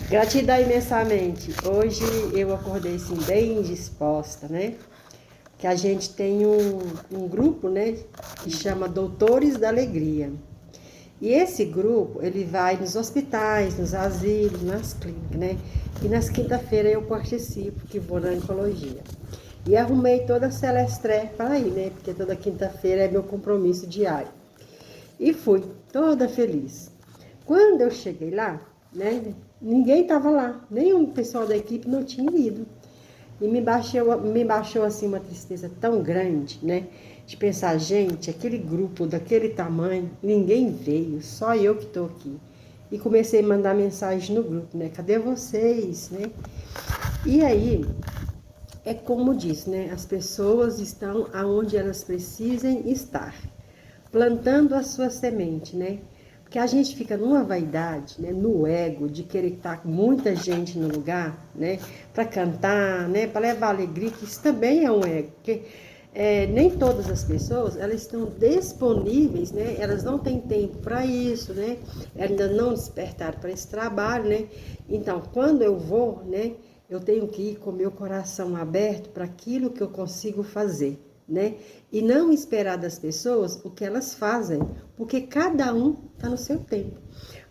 Gratidão imensamente. Hoje eu acordei assim bem disposta, né? Que a gente tem um grupo, né? Que chama Doutores da Alegria. E esse grupo, ele vai nos hospitais, nos asilos, nas clínicas, né? E nas quinta-feiras eu participo, que vou na oncologia. E arrumei toda a Celestré para ir, né? Porque toda quinta-feira é meu compromisso diário. E fui, toda feliz. Quando eu cheguei lá, né, ninguém estava lá, nem o pessoal da equipe não tinha ido. E me baixou assim uma tristeza tão grande, né? De pensar, gente, aquele grupo daquele tamanho, ninguém veio, só eu que estou aqui. E comecei a mandar mensagem no grupo, né? Cadê vocês, né? E aí, é como diz, né? As pessoas estão aonde elas precisem estar, plantando a sua semente, né? Porque a gente fica numa vaidade, né, no ego, de querer estar com muita gente no lugar, né, para cantar, né, para levar alegria, que isso também é um ego, porque nem todas as pessoas, elas estão disponíveis, né, elas não têm tempo para isso, né, ainda não despertaram para esse trabalho, né, então, quando eu vou, né, eu tenho que ir com o meu coração aberto para aquilo que eu consigo fazer, né? E não esperar das pessoas o que elas fazem, porque cada um está no seu tempo.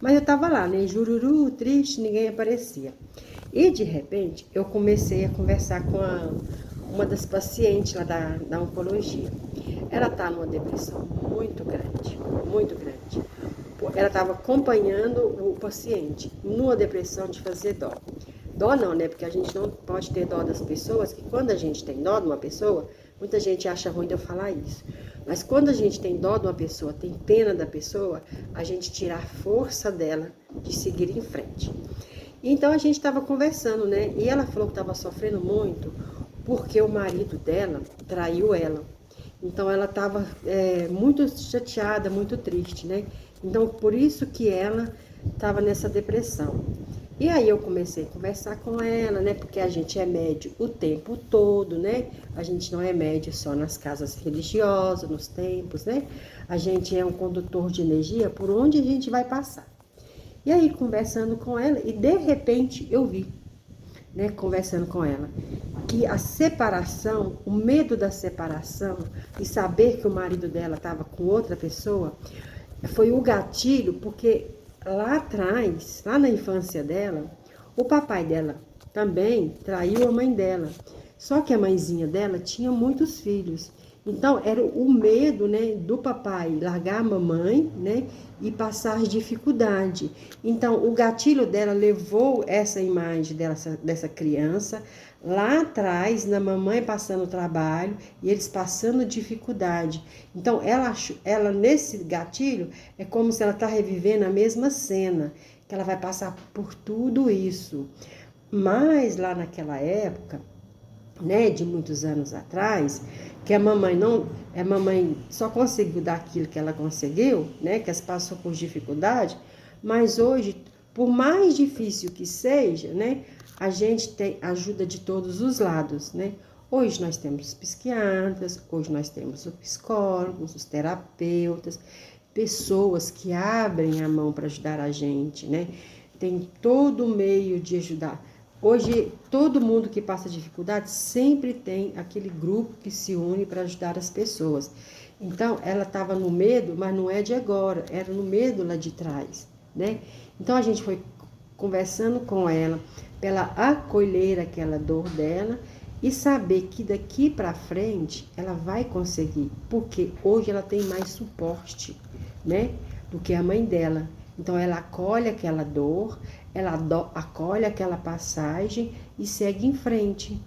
Mas eu estava lá, né? Jururu, triste, ninguém aparecia. E de repente eu comecei a conversar com uma das pacientes lá da oncologia. Ela está numa depressão muito grande, muito grande. Ela estava acompanhando o paciente numa depressão de fazer dó. Dó não, né? Porque a gente não pode ter dó das pessoas, que quando a gente tem dó de uma pessoa, muita gente acha ruim de eu falar isso. Mas quando a gente tem dó de uma pessoa, tem pena da pessoa, a gente tira a força dela de seguir em frente. Então a gente estava conversando, né? E ela falou que estava sofrendo muito porque o marido dela traiu ela. Então ela estava muito chateada, muito triste, né? Então por isso que ela estava nessa depressão. E aí eu comecei a conversar com ela, né? Porque a gente é médio o tempo todo, né? A gente não é médio só nas casas religiosas, nos templos, né? A gente é um condutor de energia por onde a gente vai passar. E aí conversando com ela, e de repente eu vi, né? Conversando com ela, que a separação, o medo da separação e saber que o marido dela estava com outra pessoa, foi o gatilho, porque lá atrás, lá na infância dela, o papai dela também traiu a mãe dela. Só que a mãezinha dela tinha muitos filhos. Então, era o medo, né, do papai largar a mamãe, né, e passar dificuldade. Então, o gatilho dela levou essa imagem dessa criança lá atrás, na mamãe passando trabalho e eles passando dificuldade. Então, ela nesse gatilho, é como se ela está revivendo a mesma cena, que ela vai passar por tudo isso. Mas lá naquela época, né, de muitos anos atrás, que a mamãe só conseguiu dar aquilo que ela conseguiu, né, que as passou por dificuldade, mas hoje, por mais difícil que seja, né, a gente tem ajuda de todos os lados, né? Hoje nós temos psiquiatras, hoje nós temos os psicólogos, os terapeutas, pessoas que abrem a mão para ajudar a gente, né? Tem todo o meio de ajudar. Hoje, todo mundo que passa dificuldade sempre tem aquele grupo que se une para ajudar as pessoas. Então, ela estava no medo, mas não é de agora, era no medo lá de trás, né? Então, a gente foi conversando com ela, para ela acolher aquela dor dela e saber que daqui para frente ela vai conseguir, porque hoje ela tem mais suporte, né, do que a mãe dela. Então ela acolhe aquela dor, acolhe aquela passagem e segue em frente.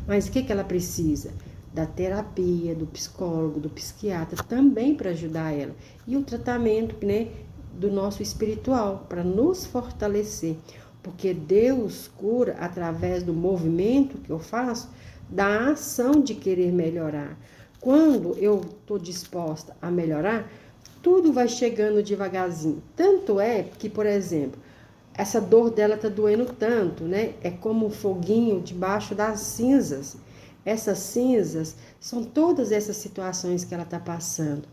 Mas o que ela precisa? Da terapia, do psicólogo, do psiquiatra também para ajudar ela. E o tratamento, né, do nosso espiritual, para nos fortalecer. Porque Deus cura através do movimento que eu faço, da ação de querer melhorar. Quando eu estou disposta a melhorar, tudo vai chegando devagarzinho. Tanto é que, por exemplo, essa dor dela tá doendo tanto, né? É como um foguinho debaixo das cinzas. Essas cinzas são todas essas situações que ela está passando.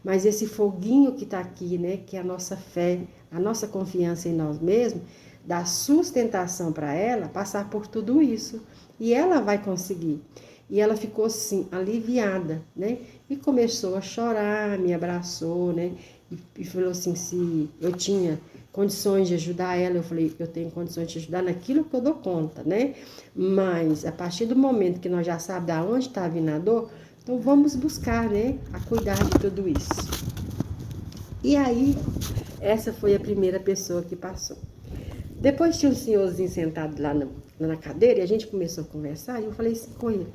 Mas esse foguinho que está aqui, né? Que é a nossa fé, a nossa confiança em nós mesmos, dar sustentação para ela passar por tudo isso. E ela vai conseguir. E ela ficou assim, aliviada, né? E começou a chorar, me abraçou, né? E falou assim, se eu tinha condições de ajudar ela, eu falei, eu tenho condições de ajudar naquilo que eu dou conta, né? Mas a partir do momento que nós já sabemos de onde está vindo a dor, então vamos buscar, né? A cuidar de tudo isso. E aí, essa foi a primeira pessoa que passou. Depois tinha um senhorzinho sentado lá na cadeira e a gente começou a conversar e eu falei assim com ele,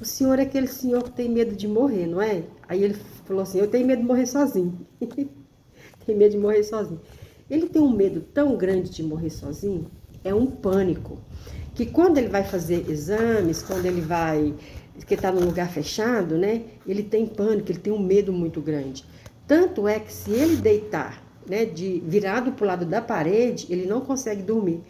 o senhor é aquele senhor que tem medo de morrer, não é? Aí ele falou assim, eu tenho medo de morrer sozinho. Tem medo de morrer sozinho. Ele tem um medo tão grande de morrer sozinho, é um pânico, que quando ele vai fazer exames, quando ele vai, que está num lugar fechado, né? Ele tem pânico, ele tem um medo muito grande. Tanto é que se ele deitar, né, virado para o lado da parede, ele não consegue dormir.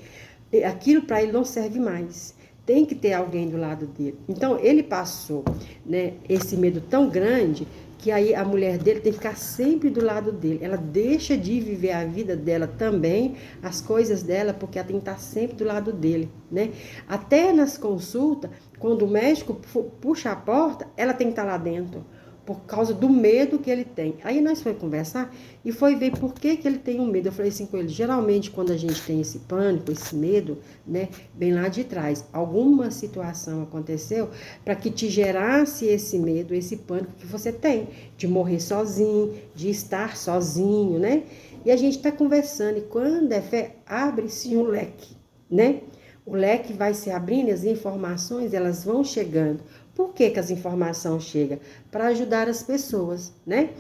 Aquilo para ele não serve mais. Tem que ter alguém do lado dele. Então, ele passou, né, esse medo tão grande que aí a mulher dele tem que ficar sempre do lado dele. Ela deixa de viver a vida dela também, as coisas dela, porque ela tem que estar sempre do lado dele, né? Até nas consultas, quando o médico puxa a porta, ela tem que estar lá dentro, por causa do medo que ele tem. Aí nós fomos conversar e foi ver por que ele tem um medo. Eu falei assim com ele, geralmente quando a gente tem esse pânico, esse medo, né, bem lá de trás, alguma situação aconteceu para que te gerasse esse medo, esse pânico que você tem, de morrer sozinho, de estar sozinho, né? E a gente está conversando e quando é fé, abre-se um leque, né? O leque vai se abrindo, as informações elas vão chegando. Por que as informações chegam? Para ajudar as pessoas, né?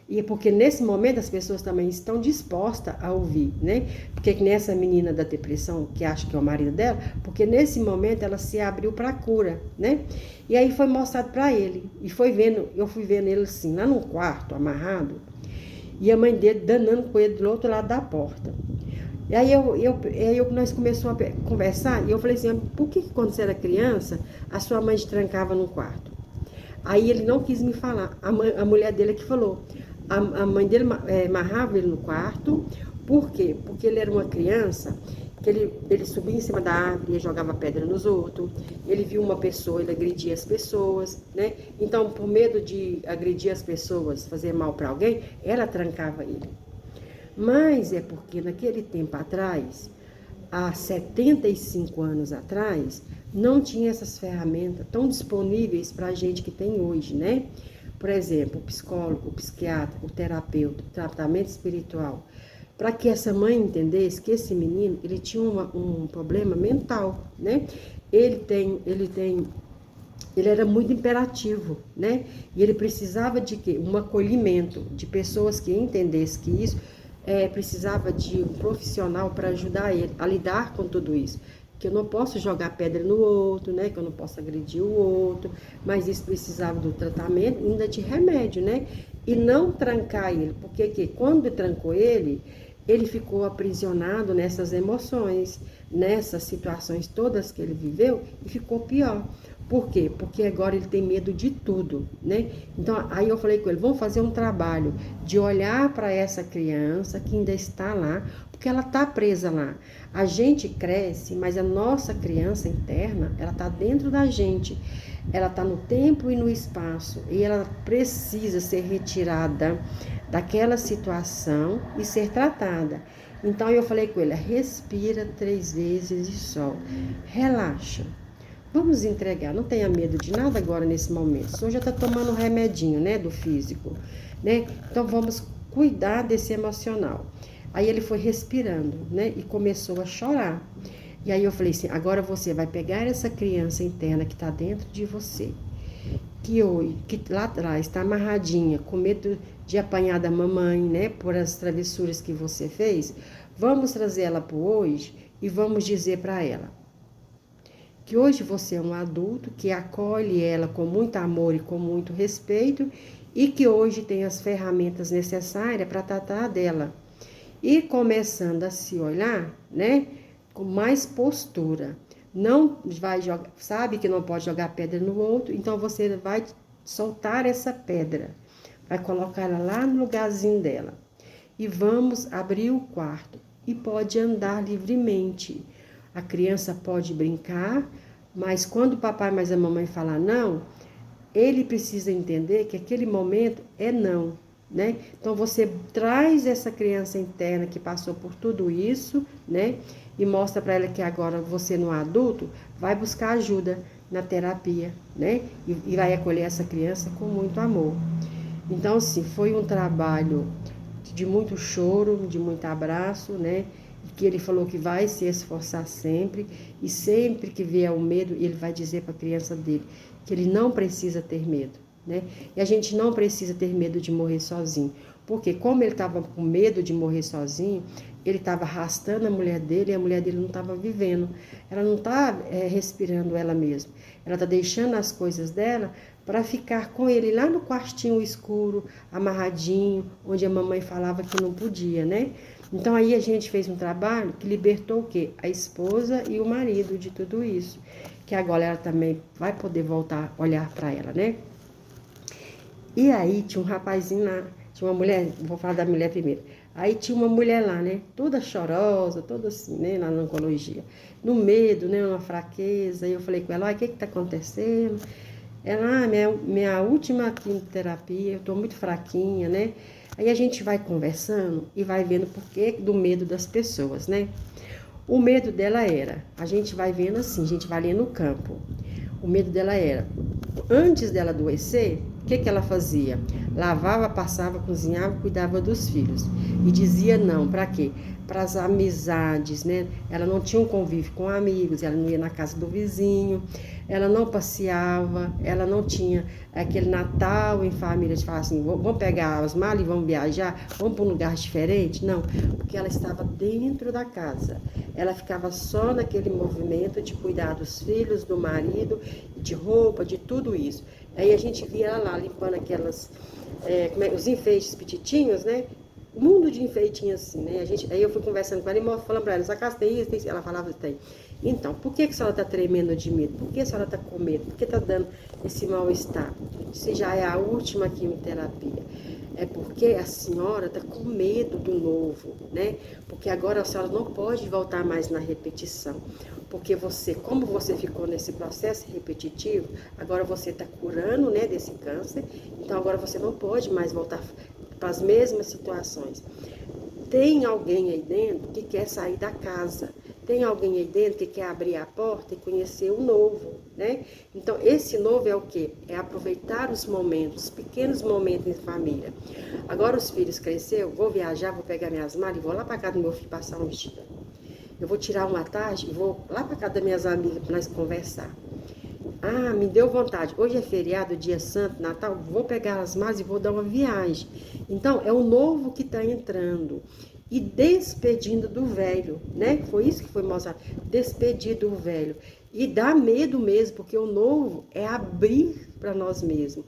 E porque nesse momento as pessoas também estão dispostas a ouvir, né? Porque nessa menina da depressão, que acha que é o marido dela, porque nesse momento ela se abriu para a cura, né? E aí foi mostrado para ele. E foi vendo, eu fui vendo ele assim, lá no quarto, amarrado, e a mãe dele danando com ele do outro lado da porta. E aí nós começamos a conversar e eu falei assim, por que quando você era criança, a sua mãe te trancava no quarto? Aí ele não quis me falar, a mulher dele é que falou. A mãe dele amarrava ele no quarto, por quê? Porque ele era uma criança, que ele subia em cima da árvore e jogava pedra nos outros, ele viu uma pessoa, ele agredia as pessoas, né? Então, por medo de agredir as pessoas, fazer mal para alguém, ela trancava ele. Mas é porque naquele tempo atrás, há 75 anos atrás, não tinha essas ferramentas tão disponíveis para a gente que tem hoje, né? Por exemplo, o psicólogo, o psiquiatra, o terapeuta, o tratamento espiritual. Para que essa mãe entendesse que esse menino, ele tinha um problema mental, né? Ele era muito imperativo, né? E ele precisava de quê? Um acolhimento, de pessoas que entendessem que isso precisava de um profissional para ajudar ele a lidar com tudo isso. Que eu não posso jogar pedra no outro, né? Que eu não posso agredir o outro, mas isso precisava do tratamento e ainda de remédio, né? E não trancar ele, porque quando trancou ele, ele ficou aprisionado nessas emoções, nessas situações todas que ele viveu e ficou pior. Por quê? Porque agora ele tem medo de tudo, né? Então, aí eu falei com ele, vamos fazer um trabalho de olhar para essa criança que ainda está lá, porque ela está presa lá. A gente cresce, mas a nossa criança interna, ela está dentro da gente. Ela está no tempo e no espaço, e ela precisa ser retirada daquela situação e ser tratada. Então, eu falei com ele, respira 3 vezes e solta. Relaxa. Vamos entregar, não tenha medo de nada agora nesse momento. O senhor já está tomando um remedinho, né, do físico, né? Então vamos cuidar desse emocional. Aí ele foi respirando, né, e começou a chorar. E aí eu falei assim, agora você vai pegar essa criança interna que está dentro de você, que lá atrás está amarradinha, com medo de apanhar da mamãe, né, por as travessuras que você fez. Vamos trazer ela para hoje e vamos dizer para ela que hoje você é um adulto que acolhe ela com muito amor e com muito respeito e que hoje tem as ferramentas necessárias para tratar dela. E começando a se olhar, né, com mais postura. Não vai jogar, sabe que não pode jogar pedra no outro, então você vai soltar essa pedra, vai colocar ela lá no lugarzinho dela. E vamos abrir o quarto. e pode andar livremente. A criança pode brincar, mas quando o papai mais a mamãe falar não, ele precisa entender que aquele momento é não, né? Então você traz essa criança interna que passou por tudo isso, né? E mostra para ela que agora você não é adulto, vai buscar ajuda na terapia, né? E vai acolher essa criança com muito amor. Então, assim, foi um trabalho de muito choro, de muito abraço, né? Que ele falou que vai se esforçar sempre, e sempre que vier o medo, ele vai dizer para a criança dele que ele não precisa ter medo, né? E a gente não precisa ter medo de morrer sozinho, porque como ele estava com medo de morrer sozinho, ele estava arrastando a mulher dele e a mulher dele não estava vivendo, ela não está respirando ela mesma, ela está deixando as coisas dela para ficar com ele lá no quartinho escuro, amarradinho, onde a mamãe falava que não podia, né? Então aí a gente fez um trabalho que libertou o quê? A esposa e o marido de tudo isso, que agora ela também vai poder voltar a olhar para ela, né? E aí tinha um rapazinho lá, tinha uma mulher, vou falar da mulher primeiro. Aí tinha uma mulher lá, né? Toda chorosa, toda assim, né? Na oncologia. No medo, né? Uma fraqueza. E eu falei com ela, o que tá acontecendo? Ela, minha última quimioterapia, eu tô muito fraquinha, né? Aí a gente vai conversando e vai vendo o porquê do medo das pessoas, né? O medo dela era, a gente vai vendo assim, a gente vai lendo no campo. O medo dela era, antes dela adoecer, o que ela fazia? Lavava, passava, cozinhava, cuidava dos filhos. E dizia não, para quê? Para as amizades, né? Ela não tinha um convívio com amigos, ela não ia na casa do vizinho, ela não passeava, ela não tinha aquele Natal em família de falar assim, vamos pegar as malas e vamos viajar, vamos para um lugar diferente. Não, porque ela estava dentro da casa. Ela ficava só naquele movimento de cuidar dos filhos, do marido, de roupa, de tudo isso. Aí a gente via ela lá limpando aquelas, os enfeites petitinhos, né? Um mundo de enfeitinho assim, né? Aí eu fui conversando com ela e falando para ela, essa casa tem isso, tem isso. Ela falava, tem. Então, por que a senhora está tremendo de medo? Por que a senhora está com medo? Por que está dando esse mal-estar? Se já é a última quimioterapia. É porque a senhora está com medo do novo, né? Porque agora a senhora não pode voltar mais na repetição. Porque você, como você ficou nesse processo repetitivo, agora você está curando, né, desse câncer, então agora você não pode mais voltar para as mesmas situações. Tem alguém aí dentro que quer sair da casa. Tem alguém aí dentro que quer abrir a porta e conhecer o novo, né? Então, esse novo é o quê? É aproveitar os momentos, os pequenos momentos em família. Agora os filhos cresceram, vou viajar, vou pegar minhas malas e vou lá para casa do meu filho passar um dia. Eu vou tirar uma tarde e vou lá para casa das minhas amigas para nós conversar. Ah, me deu vontade. Hoje é feriado, dia santo, Natal, vou pegar as malas e vou dar uma viagem. Então, é o novo que está entrando e despedindo do velho, né? Foi isso que foi mostrado, despedir do velho. E dá medo mesmo, porque o novo é abrir para nós mesmos.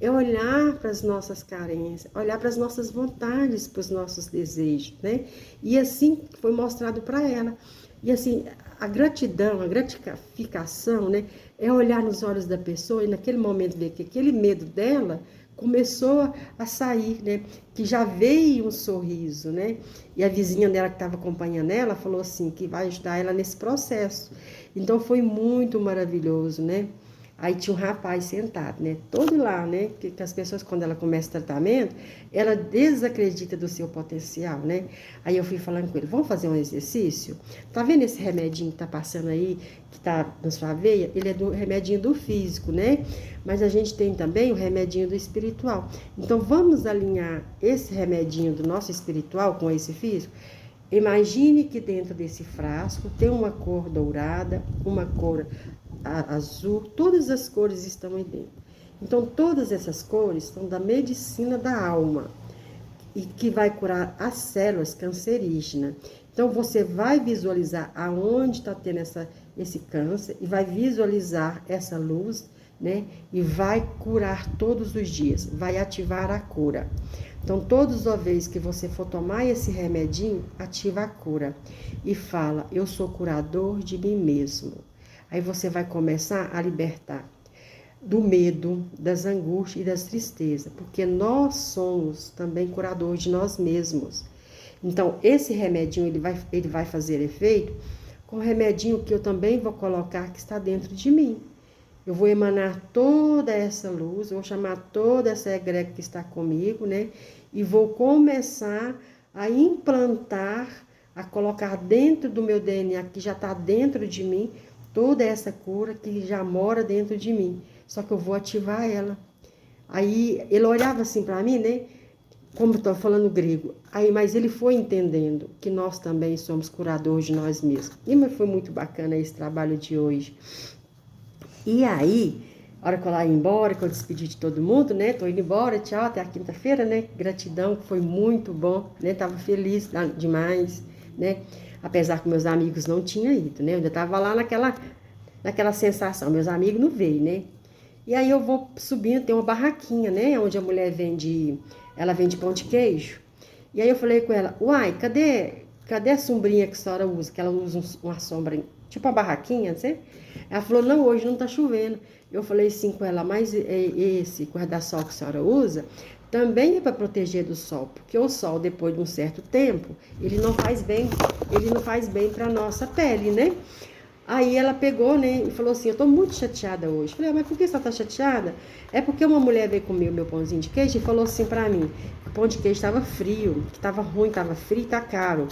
É olhar para as nossas carências, olhar para as nossas vontades, para os nossos desejos, né? E assim foi mostrado para ela. E assim, a gratidão, a gratificação, né? É olhar nos olhos da pessoa e naquele momento ver que aquele medo dela começou a sair, né? Que já veio um sorriso, né? E a vizinha dela que estava acompanhando ela falou assim, que vai ajudar ela nesse processo. Então foi muito maravilhoso, né? Aí tinha um rapaz sentado, né? Todo lá, né? Que as pessoas, quando ela começa o tratamento, ela desacredita do seu potencial, né? Aí eu fui falando com ele, vamos fazer um exercício? Tá vendo esse remedinho que tá passando aí, que tá na sua veia? Ele é do remedinho do físico, né? Mas a gente tem também o remedinho do espiritual. Então vamos alinhar esse remedinho do nosso espiritual com esse físico? Imagine que dentro desse frasco tem uma cor dourada, uma cor azul, todas as cores estão aí dentro. Então, todas essas cores são da medicina da alma e que vai curar as células cancerígenas. Então, você vai visualizar aonde está tendo esse câncer e vai visualizar essa luz, né? E vai curar todos os dias, vai ativar a cura. Então, todas as vezes que você for tomar esse remedinho, ativa a cura e fala, eu sou curador de mim mesmo. Aí você vai começar a libertar do medo, das angústias e das tristezas, porque nós somos também curadores de nós mesmos. Então, esse remedinho, ele vai fazer efeito com o remedinho que eu também vou colocar que está dentro de mim. Eu vou emanar toda essa luz, vou chamar toda essa egrégora que está comigo, né? E vou começar a implantar, a colocar dentro do meu DNA, que já está dentro de mim, toda essa cura que já mora dentro de mim. Só que eu vou ativar ela. Aí ele olhava assim para mim, né? Como eu estou falando grego. Aí, mas ele foi entendendo que nós também somos curadores de nós mesmos. E foi muito bacana esse trabalho de hoje. E aí, a hora que eu lá ia embora, que eu despedi de todo mundo, né? Tô indo embora, tchau, até a quinta-feira, né? Gratidão, foi muito bom, né? Tava feliz demais, né? Apesar que meus amigos não tinham ido, né? Eu ainda tava lá naquela sensação, meus amigos não veio, né? E aí eu vou subindo, tem uma barraquinha, né? Onde a mulher ela vende pão de queijo. E aí eu falei com ela, uai, cadê a sombrinha que a senhora usa? Que ela usa uma sombra, tipo uma barraquinha, não sei? Ela falou, não, hoje não tá chovendo. Eu falei assim com ela, mas esse guarda-sol que a senhora usa também é para proteger do sol, porque o sol, depois de um certo tempo, ele não faz bem para nossa pele, né? Aí ela pegou, né, e falou assim, eu tô muito chateada hoje. Falei, mas por que você tá chateada? É porque uma mulher veio comer o meu pãozinho de queijo e falou assim pra mim, que o pão de queijo estava frio, que estava ruim, estava frio e tá caro.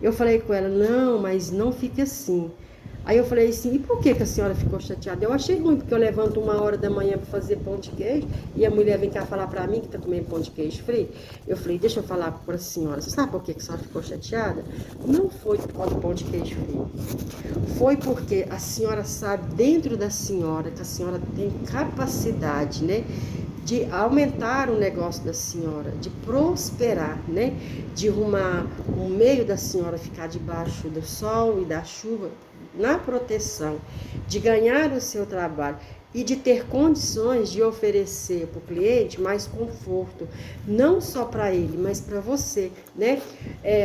Eu falei com ela, não, mas não fique assim. Aí eu falei assim, e por que a senhora ficou chateada? Eu achei ruim, porque eu levanto 1h da manhã para fazer pão de queijo e a mulher vem cá falar para mim que tá comendo pão de queijo frio. Eu falei, deixa eu falar para a senhora, você sabe por que a senhora ficou chateada? Não foi por causa do pão de queijo frio. Foi porque a senhora sabe, dentro da senhora, que a senhora tem capacidade, né? De aumentar o negócio da senhora, de prosperar, né? De arrumar o meio da senhora ficar debaixo do sol e da chuva, na proteção, de ganhar o seu trabalho e de ter condições de oferecer para o cliente mais conforto, não só para ele, mas para você, né?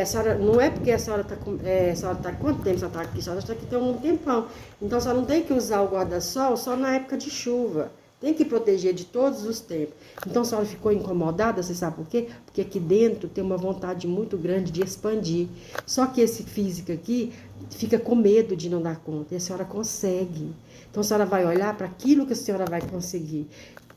A senhora, não é porque a senhora está quanto tempo a senhora está aqui? A senhora está aqui tem um tempão. Então, a senhora não tem que usar o guarda-sol só na época de chuva. Tem que proteger de todos os tempos. Então, a senhora ficou incomodada, você sabe por quê? Porque aqui dentro tem uma vontade muito grande de expandir. Só que esse físico aqui fica com medo de não dar conta. E a senhora consegue. Então, a senhora vai olhar para aquilo que a senhora vai conseguir.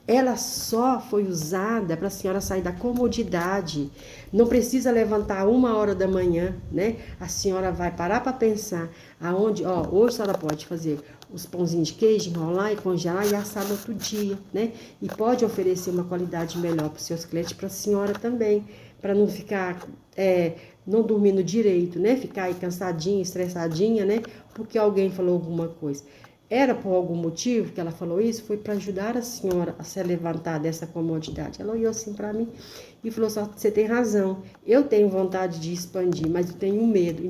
Ela só foi usada para a senhora sair da comodidade. Não precisa levantar 1h da manhã, né? A senhora vai parar para pensar aonde, hoje a senhora pode fazer os pãozinhos de queijo, enrolar e congelar e assar no outro dia, né? E pode oferecer uma qualidade melhor para os seus clientes, para a senhora também, para não ficar, não dormindo direito, né? Ficar aí cansadinha, estressadinha, né? Porque alguém falou alguma coisa. Era por algum motivo que ela falou isso? Foi para ajudar a senhora a se levantar dessa comodidade. Ela olhou assim para mim e falou assim, você tem razão, eu tenho vontade de expandir, mas eu tenho medo.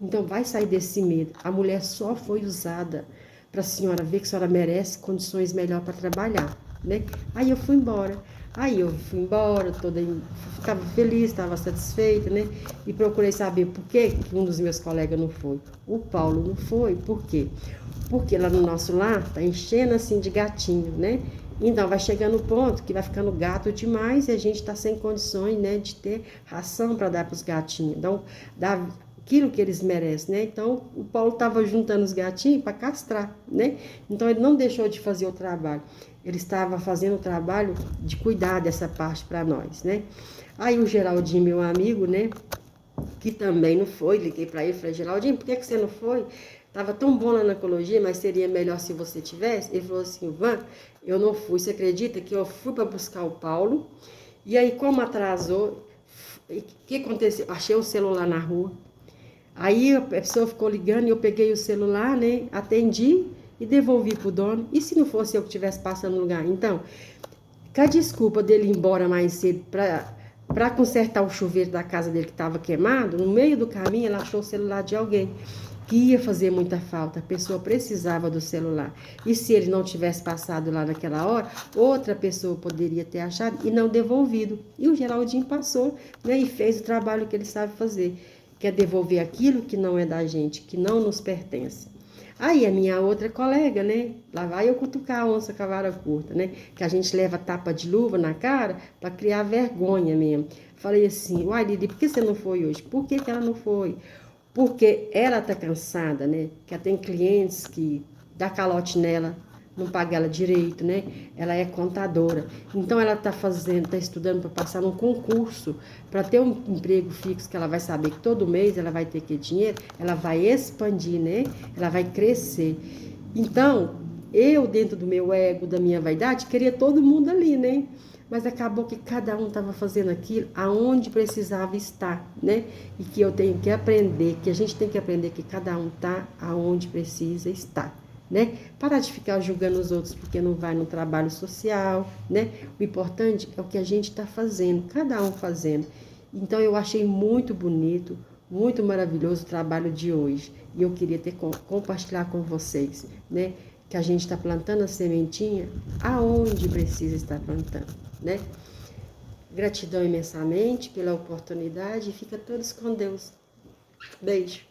Então vai sair desse medo. A mulher só foi usada para a senhora ver que a senhora merece condições melhores para trabalhar, né? Aí eu fui embora. Estava feliz, estava satisfeita, né? E procurei saber por que um dos meus colegas não foi. O Paulo não foi, por quê? Porque lá no nosso lar tá enchendo assim de gatinho, né? Então vai chegando o ponto que vai ficando gato demais e a gente tá sem condições, né, de ter ração para dar para os gatinhos. Então, dá aquilo que eles merecem, né? Então, o Paulo estava juntando os gatinhos para castrar, né? Então, ele não deixou de fazer o trabalho. Ele estava fazendo o trabalho de cuidar dessa parte para nós, né? Aí o Geraldinho, meu amigo, né, que também não foi, liguei para ele, falei, Geraldinho, por que você não foi? Tava tão bom lá na ecologia, mas seria melhor se você tivesse. Ele falou assim, Van, eu não fui. Você acredita que eu fui para buscar o Paulo? E aí, como atrasou, o que aconteceu? Achei o celular na rua. Aí a pessoa ficou ligando e eu peguei o celular, né? Atendi e devolvi pro dono. E se não fosse eu que estivesse passando no lugar? Então, com a desculpa dele ir embora mais cedo para consertar o chuveiro da casa dele que estava queimado, no meio do caminho ele achou o celular de alguém que ia fazer muita falta, a pessoa precisava do celular. E se ele não tivesse passado lá naquela hora, outra pessoa poderia ter achado e não devolvido. E o Geraldinho passou, né, e fez o trabalho que ele sabe fazer, que é devolver aquilo que não é da gente, que não nos pertence. Aí a minha outra colega, né? Lá vai eu cutucar a onça com a vara curta, né? Que a gente leva tapa de luva na cara para criar vergonha mesmo. Falei assim, uai, Lili, por que você não foi hoje? Por que que ela não foi? Porque ela tá cansada, né? Que ela tem clientes que dá calote nela, não paga ela direito, né? Ela é contadora. Então ela tá estudando para passar num concurso, para ter um emprego fixo que ela vai saber que todo mês ela vai ter que dinheiro, ela vai expandir, né? Ela vai crescer. Então, eu dentro do meu ego, da minha vaidade, queria todo mundo ali, né? Mas acabou que cada um estava fazendo aquilo aonde precisava estar, né? E que eu tenho que aprender, que a gente tem que aprender que cada um está aonde precisa estar, né? Parar de ficar julgando os outros porque não vai no trabalho social, né? O importante é o que a gente está fazendo, cada um fazendo. Então eu achei muito bonito, muito maravilhoso o trabalho de hoje. E eu queria compartilhar com vocês, né? Que a gente está plantando a sementinha aonde precisa estar plantando, né? Gratidão imensamente pela oportunidade e fica todos com Deus. Beijo.